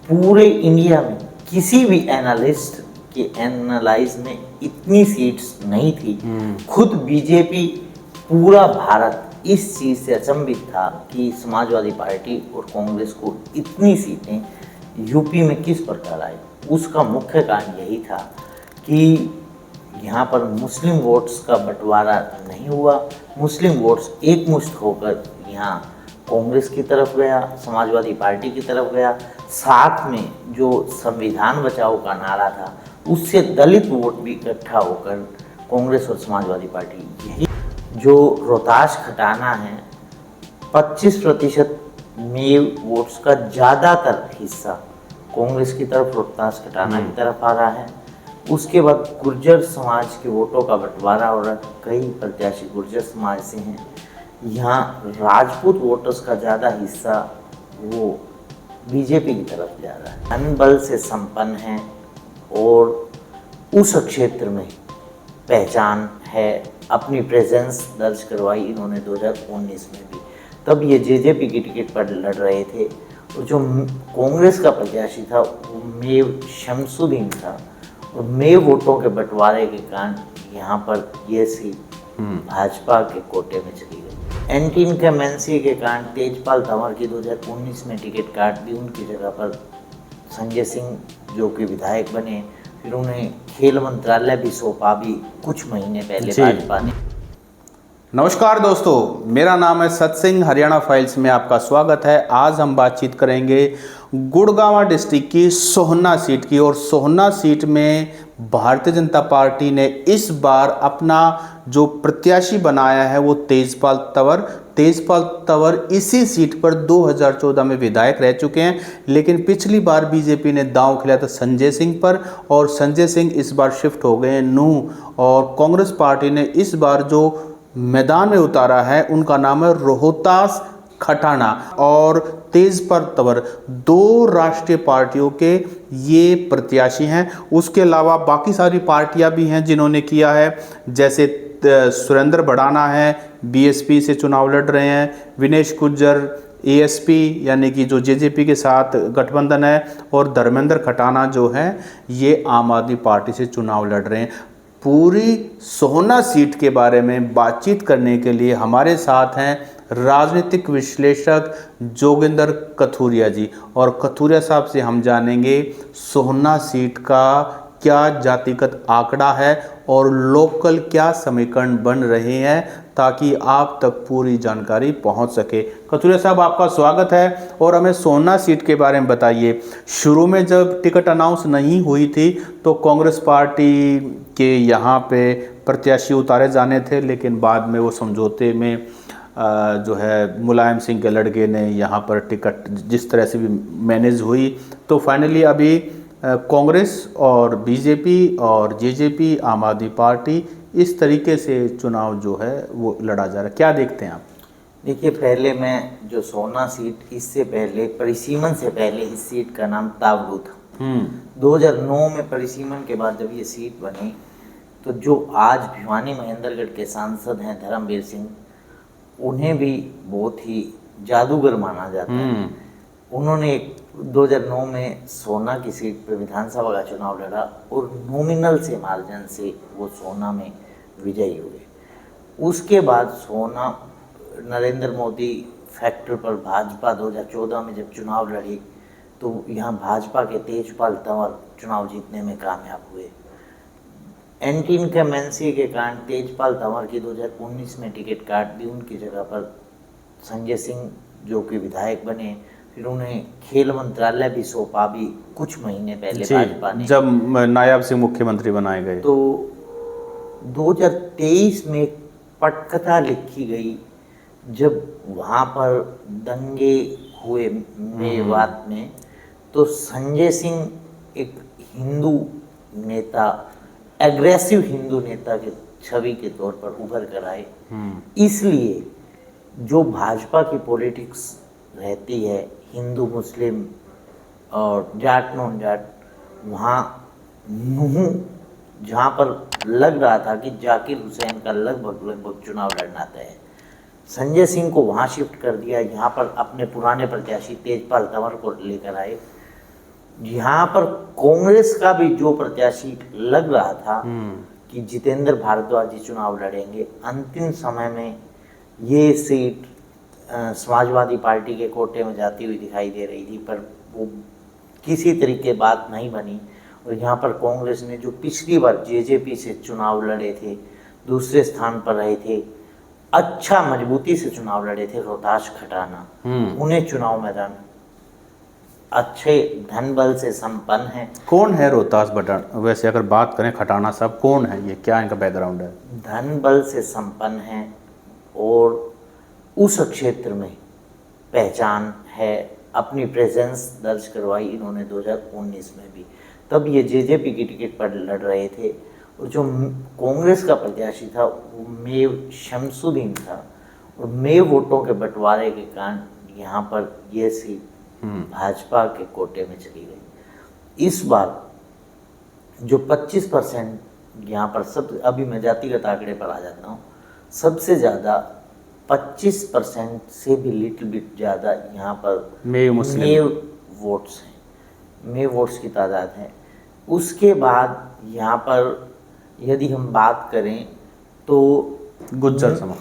पूरे इंडिया में किसी भी एनालिस्ट के एनालाइज में इतनी सीट्स नहीं थी। खुद बीजेपी पूरा भारत इस चीज़ से अचंभित था कि समाजवादी पार्टी और कांग्रेस को इतनी सीटें यूपी में किस प्रकार आई। उसका मुख्य कारण यही था कि यहाँ पर मुस्लिम वोट्स का बंटवारा नहीं हुआ। मुस्लिम वोट्स एकमुश्त होकर यहाँ कांग्रेस की तरफ गया, समाजवादी पार्टी की तरफ गया। साथ में जो संविधान बचाओ का नारा था उससे दलित वोट भी इकट्ठा होकर कांग्रेस और समाजवादी पार्टी, यही जो रोहतास खटाना है, 25% मेव वोट्स का ज़्यादातर हिस्सा कांग्रेस की तरफ, रोहतास खटाना की तरफ आ रहा है। उसके बाद गुर्जर समाज के वोटों का बंटवारा हो रहा है। कई प्रत्याशी गुर्जर समाज से हैं। यहाँ राजपूत वोटर्स का ज़्यादा हिस्सा वो बीजेपी की तरफ जा रहा है। धनबल से संपन्न है और उस क्षेत्र में पहचान है, अपनी प्रेजेंस दर्ज करवाई इन्होंने 2019 में भी। तब ये जेजेपी की टिकट पर लड़ रहे थे और जो कांग्रेस का प्रत्याशी था वो मेव शमसुद्दीन था और मेव वोटों के बंटवारे के कारण यहाँ पर ये सीट भाजपा के कोटे में चली गई। एंटी इनकमेंसी के कारण तेजपाल तंवर की 2019 में टिकट काट दी। उनकी जगह पर संजय सिंह जो कि विधायक बने, फिर उन्हें खेल मंत्रालय भी सौंपा भी कुछ महीने पहले भाजपा ने। नमस्कार दोस्तों, मेरा नाम है सत सिंह। हरियाणा फाइल्स में आपका स्वागत है। आज हम बातचीत करेंगे गुड़गांव डिस्ट्रिक्ट की सोहना सीट की। और सोहना सीट में भारतीय जनता पार्टी ने इस बार अपना जो प्रत्याशी बनाया है वो तेजपाल तंवर इसी सीट पर 2014 में विधायक रह चुके हैं। लेकिन पिछली बार बीजेपी ने दांव खेला था संजय सिंह पर और संजय सिंह इस बार शिफ्ट हो गए हैं नूंह। और कांग्रेस पार्टी ने इस बार जो मैदान में उतारा है उनका नाम है रोहतास खटाना और तेजपाल तंवर। दो राष्ट्रीय पार्टियों के ये प्रत्याशी हैं। उसके अलावा बाकी सारी पार्टियां भी हैं जिन्होंने किया है, जैसे सुरेंद्र भड़ाना है, बीएसपी से चुनाव लड़ रहे हैं, विनेश गुज्जर एएसपी यानी कि जो जेजेपी के साथ गठबंधन है, और धर्मेंद्र खटाना जो है ये आम आदमी पार्टी से चुनाव लड़ रहे हैं। पूरी सोहना सीट के बारे में बातचीत करने के लिए हमारे साथ हैं राजनीतिक विश्लेषक जोगिंदर कथुरिया जी। और कथुरिया साहब से हम जानेंगे सोहना सीट का क्या जातिगत आंकड़ा है और लोकल क्या समीकरण बन रहे हैं, ताकि आप तक पूरी जानकारी पहुंच सके। कथुरिया साहब, आपका स्वागत है। और हमें सोहना सीट के बारे में बताइए। शुरू में जब टिकट अनाउंस नहीं हुई थी तो कांग्रेस पार्टी के यहाँ पे प्रत्याशी उतारे जाने थे, लेकिन बाद में वो समझौते में जो है मुलायम सिंह के लड़के ने यहाँ पर टिकट जिस तरह से भी मैनेज हुई, तो फाइनली अभी कांग्रेस और बीजेपी और जेजेपी आम आदमी पार्टी इस तरीके से चुनाव जो है वो लड़ा जा रहा है। क्या देखते हैं आप? देखिए, पहले मैं जो सोहना सीट, इससे पहले परिसीमन से पहले इस सीट का नाम तावलू था। 2009 में परिसीमन के बाद जब ये सीट बनी तो जो आज भिवानी महेंद्रगढ़ के सांसद हैं धर्मवीर सिंह, उन्हें भी बहुत ही जादूगर माना जाता है। उन्होंने 2009 में सोहना की सीट पर विधानसभा का चुनाव लड़ा और नॉमिनल से मार्जिन से वो सोहना में विजयी हुए। उसके बाद सोहना नरेंद्र मोदी फैक्टर पर भाजपा 2014 में जब चुनाव लड़ी तो यहाँ भाजपा के तेजपाल तंवर चुनाव जीतने में कामयाब हुए। एंटी इनकमेंसी के कारण तेजपाल तंवर की 2019 में टिकट काट दी। उनकी जगह पर संजय सिंह जो कि विधायक बने, फिर उन्हें खेल मंत्रालय भी सौंपा भी कुछ महीने पहले भाजपा ने, जब नायब सिंह मुख्यमंत्री बनाए गए। तो 2023 में पटकथा लिखी गई जब वहाँ पर दंगे हुए मेवात में, तो संजय सिंह एक हिंदू नेता, एग्रेसिव हिंदू नेता के छवि के तौर पर उभर कर आए। इसलिए जो भाजपा की पॉलिटिक्स रहती है हिंदू मुस्लिम और जाट नॉन जाट, वहाँ नूंह जहाँ पर लग रहा था कि जाकिर हुसैन का लगभग चुनाव लड़ना तय है, संजय सिंह को वहाँ शिफ्ट कर दिया। यहाँ पर अपने पुराने प्रत्याशी तेजपाल तंवर को लेकर आए यहाँ पर कांग्रेस का भी जो प्रत्याशी लग रहा था कि जितेंद्र भारद्वाज जी चुनाव लड़ेंगे, अंतिम समय में ये सीट समाजवादी पार्टी के कोटे में जाती हुई दिखाई दे रही थी, पर वो किसी तरीके बात नहीं बनी। और यहाँ पर कांग्रेस ने जो पिछली बार जेजेपी से चुनाव लड़े थे, दूसरे स्थान पर रहे थे, अच्छा मजबूती से चुनाव लड़े थे, रोहताश खटाना, उन्हें चुनाव मैदान अच्छे धन बल से संपन्न है। कौन है रोहतास बटन? वैसे अगर बात करें खटाना साहब, कौन है ये, क्या इनका बैकग्राउंड है? धन बल से संपन्न है और उस क्षेत्र में पहचान है, अपनी प्रेजेंस दर्ज करवाई इन्होंने 2019 में भी, तब ये जेजेपी की टिकट पर लड़ रहे थे। और जो कांग्रेस का प्रत्याशी था वो मेव शमसुद्दीन था, और मेव वोटों के बंटवारे के कारण यहाँ पर ये सीट भाजपा के कोटे में चली गई। इस बार जो 25% यहाँ पर सब, अभी मैं जातिगत आंकड़े पर आ जाता हूँ, सबसे ज़्यादा 25% से भी लिटिल बिट ज़्यादा यहाँ पर मेव वोट्स हैं, मेव वोट्स की तादाद है। उसके बाद यहाँ पर यदि हम बात करें तो गुज्जर समाज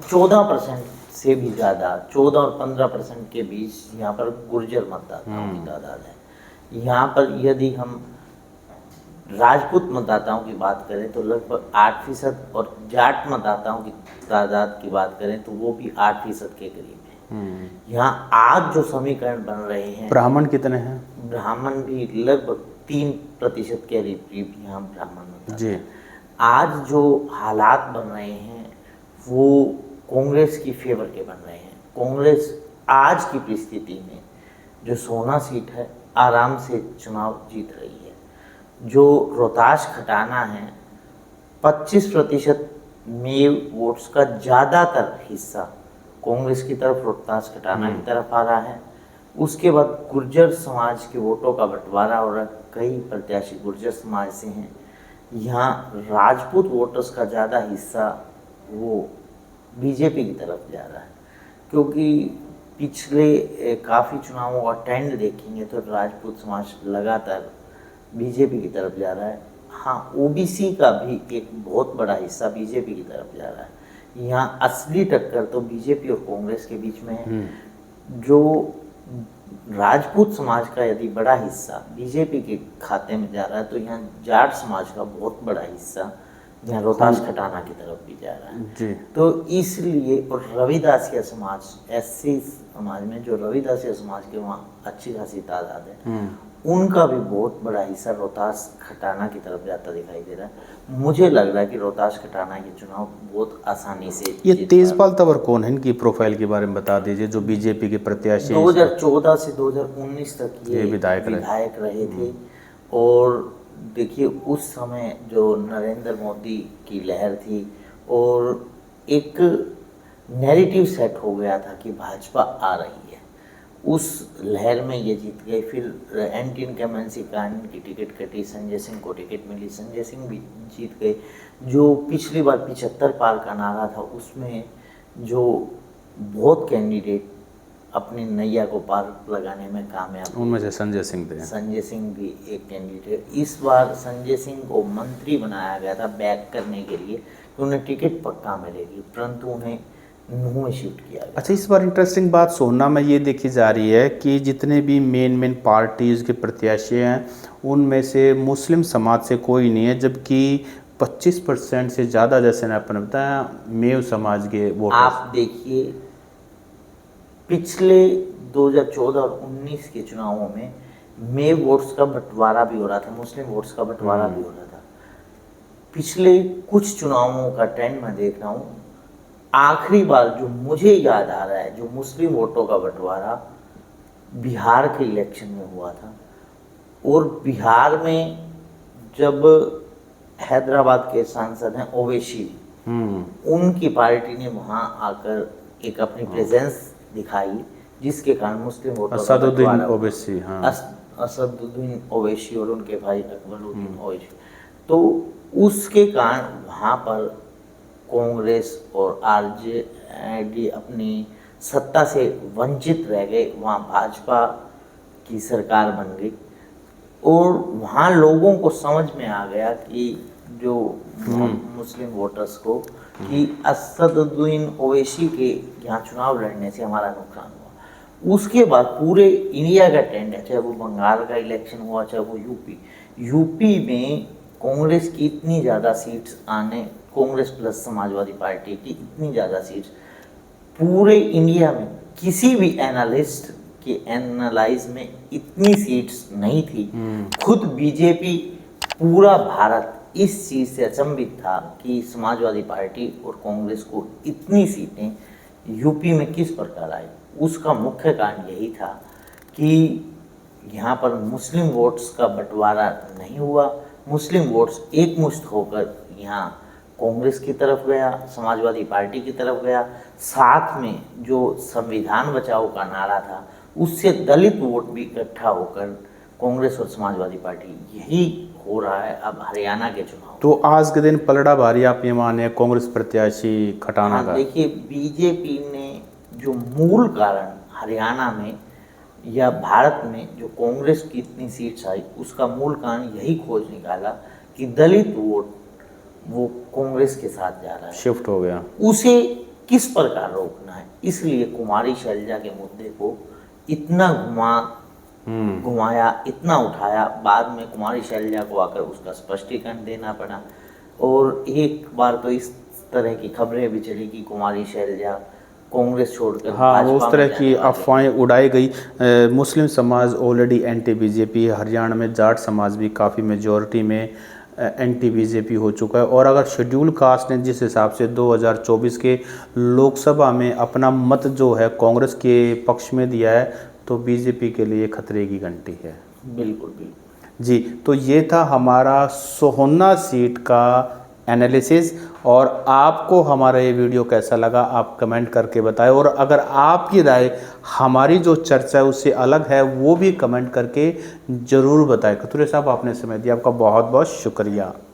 14% से भी ज़्यादा, 14 और 15% के बीच यहाँ पर गुर्जर मतदाताओं की तादाद है। यहाँ पर यदि हम राजपूत मतदाताओं की बात करें तो लगभग 8%, और जाट मतदाताओं की तादाद की बात करें तो वो भी 8% के करीब है। यहाँ आज जो समीकरण बन रहे हैं, ब्राह्मण कितने हैं? ब्राह्मण भी लगभग 3% के करीब यहाँ ब्राह्मण मतदाता जी। आज जो हालात बन रहे हैं वो कांग्रेस की फेवर के बन रहे हैं। कांग्रेस आज की परिस्थिति में जो सोहना सीट है आराम से चुनाव जीत रही है। जो रोहताश खटाना है, 25% मेव वोट्स का ज़्यादातर हिस्सा कांग्रेस की तरफ, रोहताश खटाना की तरफ आ रहा है। उसके बाद गुर्जर समाज के वोटों का बंटवारा हो रहा है, कई प्रत्याशी गुर्जर समाज से हैं। यहाँ राजपूत वोटर्स का ज़्यादा हिस्सा वो बीजेपी की तरफ जा रहा है, क्योंकि पिछले काफ़ी चुनावों का ट्रेंड देखेंगे तो राजपूत समाज लगातार बीजेपी की तरफ जा रहा है। हाँ, ओबीसी का भी एक बहुत बड़ा हिस्सा बीजेपी की तरफ जा रहा है। यहाँ असली टक्कर तो बीजेपी और कांग्रेस के बीच में है। जो राजपूत समाज का यदि बड़ा हिस्सा बीजेपी के खाते में जा रहा है, तो यहाँ जाट समाज का बहुत बड़ा हिस्सा यहाँ रोहताश खटाना की तरफ भी जा रहा है जी। तो इसलिए, और रविदासिया समाज, एससी समाज में जो रविदासिया समाज के वहाँ अच्छी खासी तादाद है, उनका भी बहुत बड़ा हिस्सा रोहताश खटाना की तरफ जाता दिखाई दे रहा है। मुझे लग रहा है कि रोहताश खटाना ये चुनाव बहुत आसानी से। ये तेजपाल तंवर कौन है, इनकी प्रोफाइल के बारे में बता दीजिए, जो बीजेपी के प्रत्याशी 2014 से 2019 तक ये विधायक रहे थे। और देखिए उस समय जो नरेंद्र मोदी की लहर थी और एक नैरेटिव सेट हो गया था कि भाजपा आ रही है, उस लहर में ये जीत गए। फिर एंटी इनकम्बेंसी कानून की टिकट कटी, संजय सिंह को टिकट मिली, संजय सिंह भी जीत गए। जो पिछली बार 75 पार का नारा था, उसमें जो बहुत कैंडिडेट अपनी नैया को पार लगाने में कामयाब, उनमें से संजय सिंह थे। संजय सिंह भी एक कैंडिडेट। इस बार संजय सिंह को मंत्री बनाया गया था बैक करने के लिए कि उन्हें टिकट पक्का मिलेगी, परंतु उन्हें नूह में शिफ्ट किया गया। अच्छा, इस बार इंटरेस्टिंग बात सोहना में ये देखी जा रही है कि जितने भी मेन पार्टीज के प्रत्याशी हैं उनमें से मुस्लिम समाज से कोई नहीं है, जबकि 25% से ज़्यादा, जैसे ने आपने बताया, मेव समाज के वोटर्स। आप देखिए पिछले 2014 और 19 के चुनावों में मेव वोट्स का बंटवारा भी हो रहा था, मुस्लिम वोट्स का बंटवारा भी हो रहा था। पिछले कुछ चुनावों का ट्रेंड मैं देख रहा हूँ, आखिरी बार जो मुझे याद आ रहा है जो मुस्लिम वोटों का बंटवारा बिहार के इलेक्शन में हुआ था। और बिहार में जब हैदराबाद के सांसद हैं ओवैसी, उनकी पार्टी ने वहाँ आकर एक अपनी प्रेजेंस दिखाई, जिसके कारण मुस्लिम वोटों असदुद्दीन ओवैसी, असदुद्दीन ओवैसी और उनके भाई अकबरुद्दीन ओवैसी, तो उसके कारण वहाँ पर कांग्रेस और आरजेडी अपनी सत्ता से वंचित रह गए, वहाँ भाजपा की सरकार बन गई। और वहाँ लोगों को समझ में आ गया कि जो मुस्लिम वोटर्स को कि असदुद्दीन ओवैसी के यहाँ चुनाव लड़ने से हमारा नुकसान हुआ। उसके बाद पूरे इंडिया का ट्रेंड है, चाहे वो बंगाल का इलेक्शन हुआ, चाहे वो यूपी में कांग्रेस की इतनी ज़्यादा सीट्स आने, कांग्रेस प्लस समाजवादी पार्टी की इतनी ज़्यादा सीट्स पूरे इंडिया में किसी भी एनालिस्ट के एनालाइज में इतनी सीट्स नहीं थी। खुद बीजेपी पूरा भारत इस चीज़ से अचंभित था कि समाजवादी पार्टी और कांग्रेस को इतनी सीटें यूपी में किस प्रकार आई। उसका मुख्य कारण यही था कि यहाँ पर मुस्लिम वोट्स का बंटवारा नहीं हुआ। मुस्लिम वोट्स एकमुश्त होकर यहाँ कांग्रेस की तरफ गया, समाजवादी पार्टी की तरफ गया। साथ में जो संविधान बचाओ का नारा था उससे दलित वोट भी इकट्ठा होकर कांग्रेस और समाजवादी पार्टी, यही हो रहा है अब हरियाणा के चुनाव। तो आज के दिन पलड़ा भारी आप ये माने कांग्रेस प्रत्याशी खटाना का? देखिए, बीजेपी ने जो मूल कारण हरियाणा में या भारत में जो कांग्रेस की इतनी सीट्स आई उसका मूल कारण यही खोज निकाला कि दलित वोट वो कांग्रेस के साथ जा रहा है, शिफ्ट हो गया। उसे किस प्रकार रोकना है। इसलिए कुमारी शैलजा के मुद्दे को इतना घुमाया, इतना उठाया। बाद में कुमारी शैलजा को आकर उसका स्पष्टीकरण देना पड़ा। और एक बार तो इस तरह की खबरें भी चली कि कुमारी शैलजा कांग्रेस छोड़कर हाँ, वो भाजपा उस तरह में की जाने वाली। अफवाहें उड़ाई गई। मुस्लिम समाज ऑलरेडी एंटी बीजेपी है, हरियाणा में जाट समाज भी काफ़ी मेजॉरिटी में एंटी बीजेपी हो चुका है। और अगर शेड्यूल कास्ट ने जिस हिसाब से 2024 के लोकसभा में अपना मत जो है कांग्रेस के पक्ष में दिया है, तो बीजेपी के लिए खतरे की घंटी है। बिल्कुल बिल्कुल जी, तो ये था हमारा सोहना सीट का एनालिसिस। और आपको हमारा ये वीडियो कैसा लगा आप कमेंट करके बताएं। और अगर आपकी राय हमारी जो चर्चा है उससे अलग है वो भी कमेंट करके ज़रूर बताएं। कतुरे साहब, आपने समय दिया, आपका बहुत बहुत शुक्रिया।